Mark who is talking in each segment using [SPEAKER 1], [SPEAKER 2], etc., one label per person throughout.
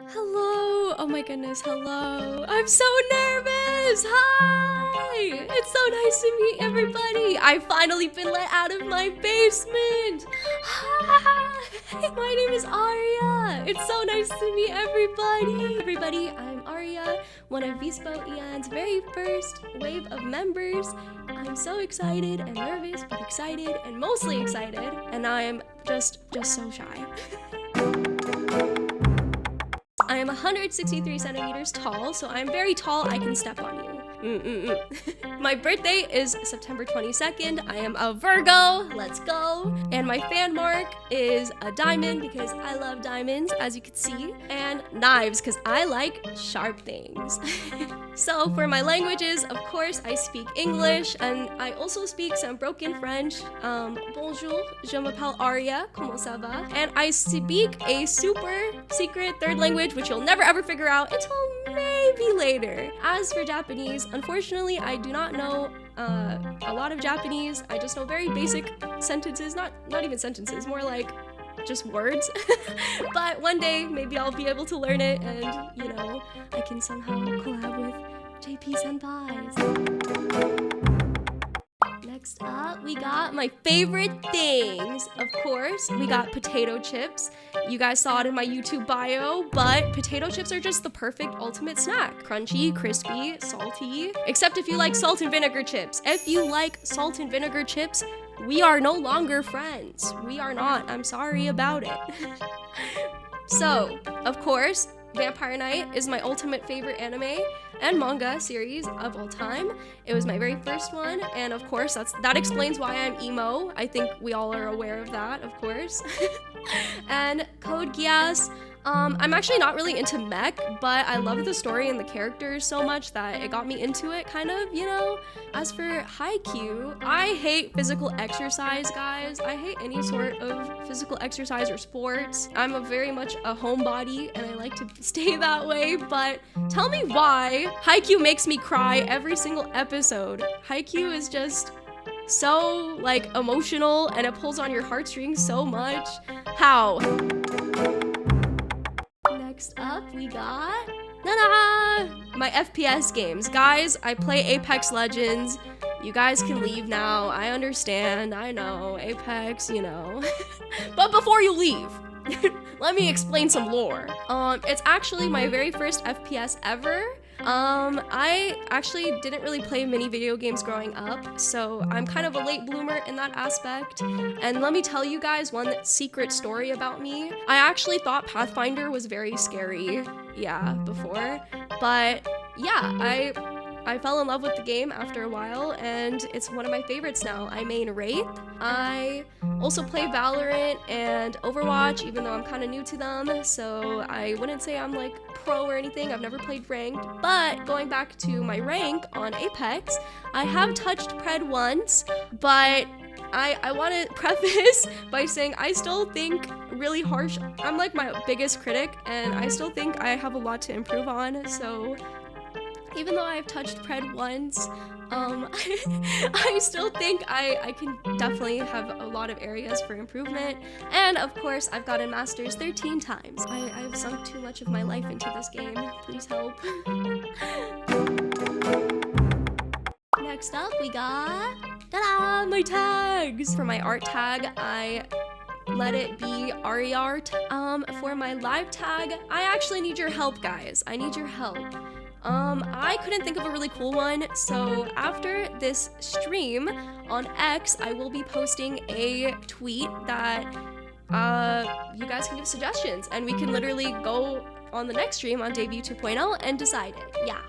[SPEAKER 1] Hello! Oh my goodness, hello! I'm so nervous! Hi! It's so nice to meet everybody! I've finally been let out of my basement! Hi! My name is Arya! It's so nice to meet everybody! Everybody, I'm Arya, one of Vspo EN's very first wave of members. I'm so excited and nervous, but excited and mostly excited, and I'm just so shy. I am 163 centimeters tall, so I'm very tall, I can step on you. My birthday is September 22nd. I am a Virgo, let's go. And my fan mark is a diamond because I love diamonds, as you can see, and knives because I like sharp things. So for my languages, of course, I speak English and I also speak some broken French. Bonjour, je m'appelle Arya, comment ça va? And I speak a super secret third language, which you'll never ever figure out until maybe later. As for Japanese, unfortunately, I do not know a lot of Japanese. I just know very basic sentences, not even sentences, more like just words. But one day, maybe I'll be able to learn it and, you know, I can somehow collab with JP Senpais. Next up, we got my favorite things. Of course, we got potato chips. You guys saw it in my YouTube bio, but potato chips are just the perfect ultimate snack. Crunchy, crispy, salty, except if you like salt and vinegar chips. If you like salt and vinegar chips, we are no longer friends. We are not. I'm sorry about it. So, of course, Vampire Knight is my ultimate favorite anime and manga series of all time. It was my very first one, and of course that explains why I'm emo. I think we all are aware of that, of course. And Code Geass, I'm actually not really into mech, but I love the story and the characters so much that it got me into it, kind of, you know. As for Haikyuu, I hate physical exercise, guys. I hate any sort of physical exercise or sports. I'm very much a homebody, and I like to stay that way, but tell me why Haikyuu makes me cry every single episode. Haikyuu is just so, like, emotional, and it pulls on your heartstrings so much. How? Next up, we got my FPS games. Guys, I play Apex Legends. You guys can leave now. I understand. I know. Apex, you know. But before you leave, let me explain some lore. It's actually my very first FPS ever. I actually didn't really play many video games growing up, so I'm kind of a late bloomer in that aspect. And let me tell you guys one secret story about me. I actually thought Pathfinder was very scary, before. But yeah, I fell in love with the game after a while, and it's one of my favorites now. I main Wraith. I also play Valorant and Overwatch, even though I'm kind of new to them, so I wouldn't say I'm like pro or anything. I've never played ranked, but going back to my rank on Apex, I have touched Pred once, but I want to preface by saying I still think really harsh. I'm like my biggest critic, and I still think I have a lot to improve on, so even though I've touched Pred once, I still think I can definitely have a lot of areas for improvement. And of course, I've gotten Masters 13 times. I've sunk too much of my life into this game. Please help. Next up, we got, my tags! For my art tag, I let it be Aryart. For my live tag, I actually need your help, guys. I need your help. I couldn't think of a really cool one, so after this stream on X, I will be posting a tweet that you guys can give suggestions, and we can literally go on the next stream on Debut 2.0 and decide it. Yeah.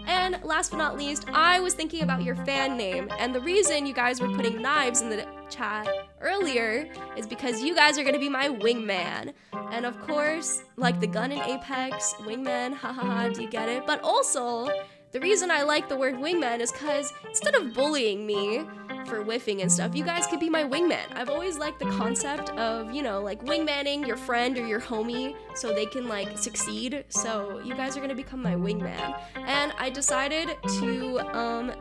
[SPEAKER 1] And last but not least, I was thinking about your fan name, and the reason you guys were putting knives in the chat earlier is because you guys are gonna be my wingman. And of course, like the gun in Apex, wingman, hahaha, do you get it? But also, the reason I like the word wingman is because instead of bullying me for whiffing and stuff, you guys could be my wingman. I've always liked the concept of, you know, like wingmanning your friend or your homie so they can like succeed. So you guys are gonna become my wingman. And I decided to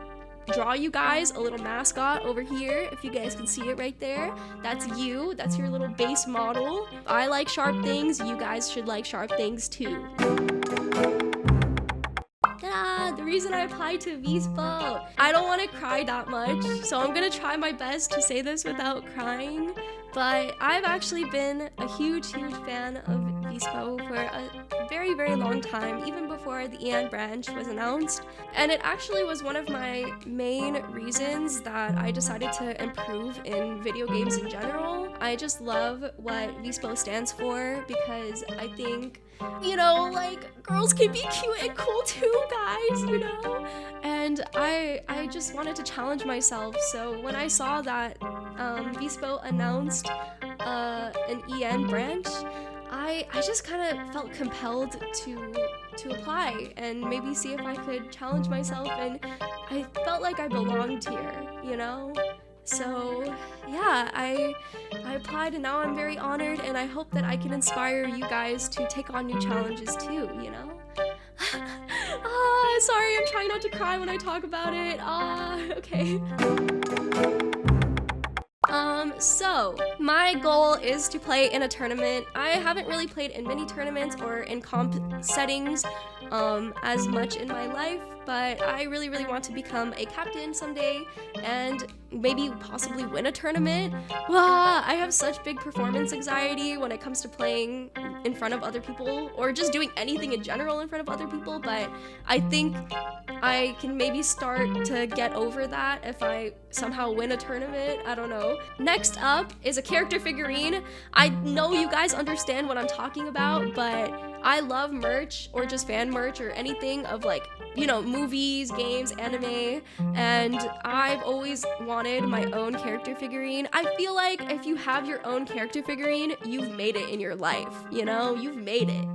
[SPEAKER 1] draw you guys a little mascot over here. If you guys can see it right there, that's you. That's your little base model. I like sharp things. You guys should like sharp things too. The reason I applied to Vspo. I don't want to cry that much, so I'm gonna try my best to say this without crying. But I've actually been a huge fan of Vspo for a very long time, even before the EN branch was announced. And it actually was one of my main reasons that I decided to improve in video games in general. I just love what Vspo stands for because I think, you know, like, girls can be cute and cool too, guys, you know? And I just wanted to challenge myself, so when I saw that Vspo announced an EN branch, I just kind of felt compelled to apply and maybe see if I could challenge myself, and I felt like I belonged here, you know? So yeah, I applied and now I'm very honored, and I hope that I can inspire you guys to take on new challenges too, you know? Sorry, I'm trying not to cry when I talk about it. Okay. So my goal is to play in a tournament. I haven't really played in mini tournaments or in comp settings as much in my life, but I really want to become a captain someday and maybe possibly win a tournament. I have such big performance anxiety when it comes to playing in front of other people or just doing anything in general in front of other people, but I think I can maybe start to get over that if I somehow win a tournament. I don't know. Next up is a character figurine. I know you guys understand what I'm talking about, but I love merch or just fan merch or anything of, like, you know, movies, games, anime, and I've always wanted my own character figurine. I feel like if you have your own character figurine, you've made it in your life, you know? You've made it.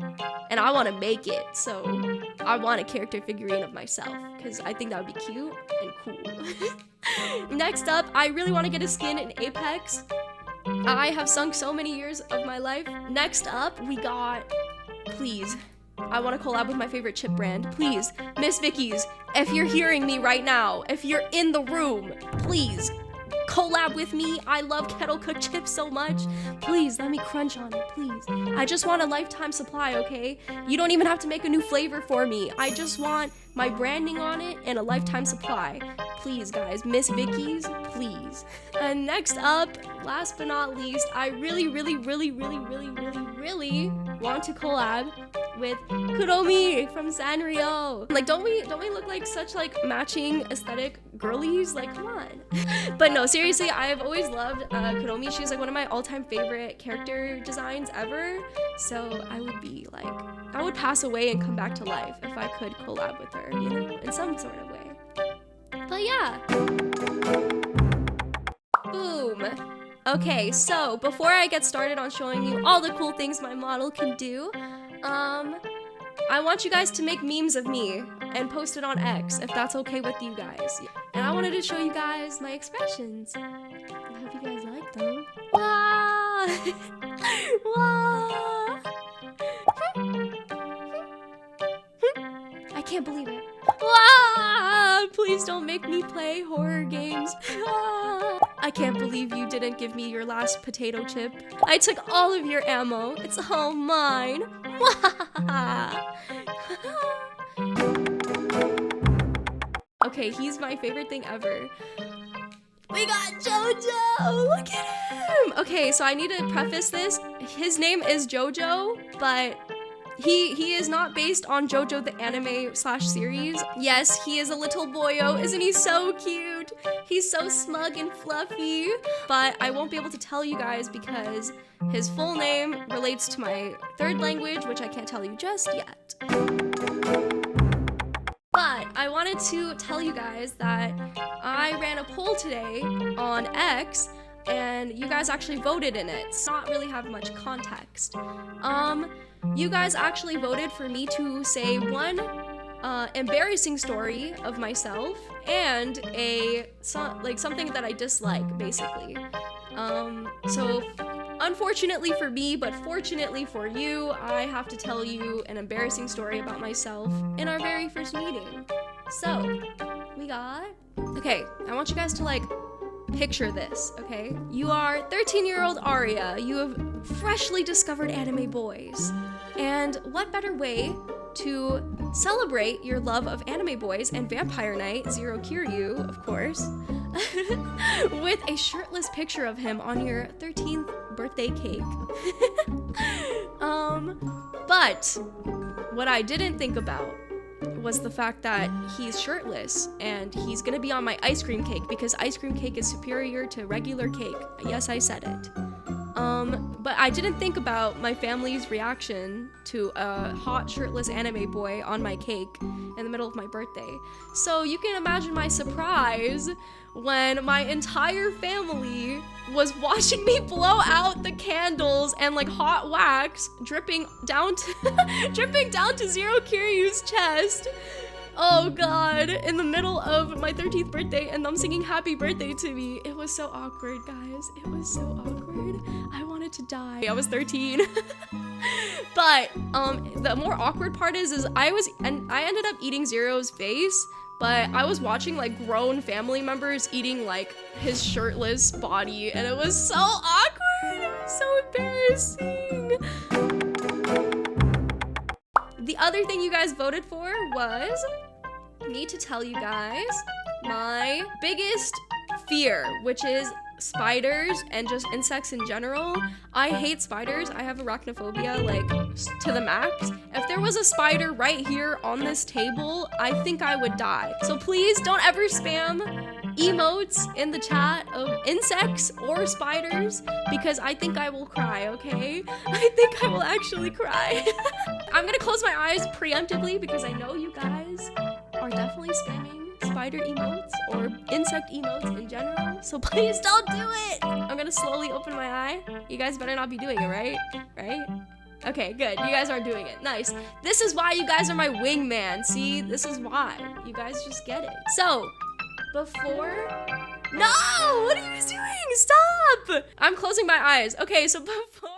[SPEAKER 1] And I want to make it, so I want a character figurine of myself because I think that would be cute and cool. Next up, I really want to get a skin in Apex. I have sunk so many years of my life. Next up, we got, please, I want to collab with my favorite chip brand. Please, Miss Vicky's, if you're hearing me right now, if you're in the room, please collab with me. I love kettle cooked chips so much. Please let me crunch on it, please. I just want a lifetime supply, okay? You don't even have to make a new flavor for me. I just want my branding on it and a lifetime supply. Please, guys, Miss Vicky's, please. And next up, last but not least, I really want to collab with Kuromi from Sanrio. Like, don't we look like such, like, matching aesthetic girlies? Like, come on. But no, seriously, I've always loved Kuromi. She's like one of my all-time favorite character designs ever. So I would be like, I would pass away and come back to life if I could collab with her, you know, in some sort of way. But yeah. Boom. Okay, so before I get started on showing you all the cool things my model can do, I want you guys to make memes of me and post it on X, if that's okay with you guys. And I wanted to show you guys my expressions. I hope you guys like them. Wow! Wow! I can't believe it. Wow! Please don't make me play horror games. I can't believe you didn't give me your last potato chip. I took all of your ammo. It's all mine. Okay, he's my favorite thing ever. We got JoJo! Look at him! Okay, so I need to preface this. His name is JoJo, but he is not based on JoJo the anime / series. Yes, he is a little boyo. Isn't he so cute? He's so smug and fluffy. But I won't be able to tell you guys because his full name relates to my third language, which I can't tell you just yet. But I wanted to tell you guys that I ran a poll today on X, and you guys actually voted in it. It's not really have much context. You guys actually voted for me to say one embarrassing story of myself and something that I dislike, basically. So unfortunately for me, but fortunately for you, I have to tell you an embarrassing story about myself in our very first meeting. So we got... Okay, I want you guys to like picture this, okay? You are 13-year-old Arya. You have freshly discovered anime boys. And what better way to celebrate your love of anime boys and Vampire Knight, Zero Kiryu, of course, with a shirtless picture of him on your 13th birthday cake. But what I didn't think about was the fact that he's shirtless and he's gonna be on my ice cream cake because ice cream cake is superior to regular cake. Yes, I said it. But I didn't think about my family's reaction to a hot shirtless anime boy on my cake in the middle of my birthday. So you can imagine my surprise when my entire family was watching me blow out the candles and like hot wax dripping down to Zero Kiryu's chest. Oh god, in the middle of my 13th birthday and them singing happy birthday to me. It was so awkward, guys. It was so awkward. I wanted to die. I was 13. But the more awkward part is I ended up eating Zero's face, but I was watching like grown family members eating like his shirtless body, and it was so awkward. It was so embarrassing. The other thing you guys voted for was me to tell you guys my biggest fear, which is spiders and just insects in general. I hate spiders. I have arachnophobia like to the max. If there was a spider right here on this table, I think I would die. So please don't ever spam emotes in the chat of insects or spiders because I think I will cry, okay? I think I will actually cry. I'm gonna close my eyes preemptively because I know you guys are definitely spamming spider emotes or insect emotes in general, so please don't do it. I'm gonna slowly open my eye. You guys better not be doing it, right? Right? Okay, good. You guys aren't doing it. Nice. This is why you guys are my wingman. See, this is why. You guys just get it. So, before... No! What are you guys doing? Stop! I'm closing my eyes. Okay, so before...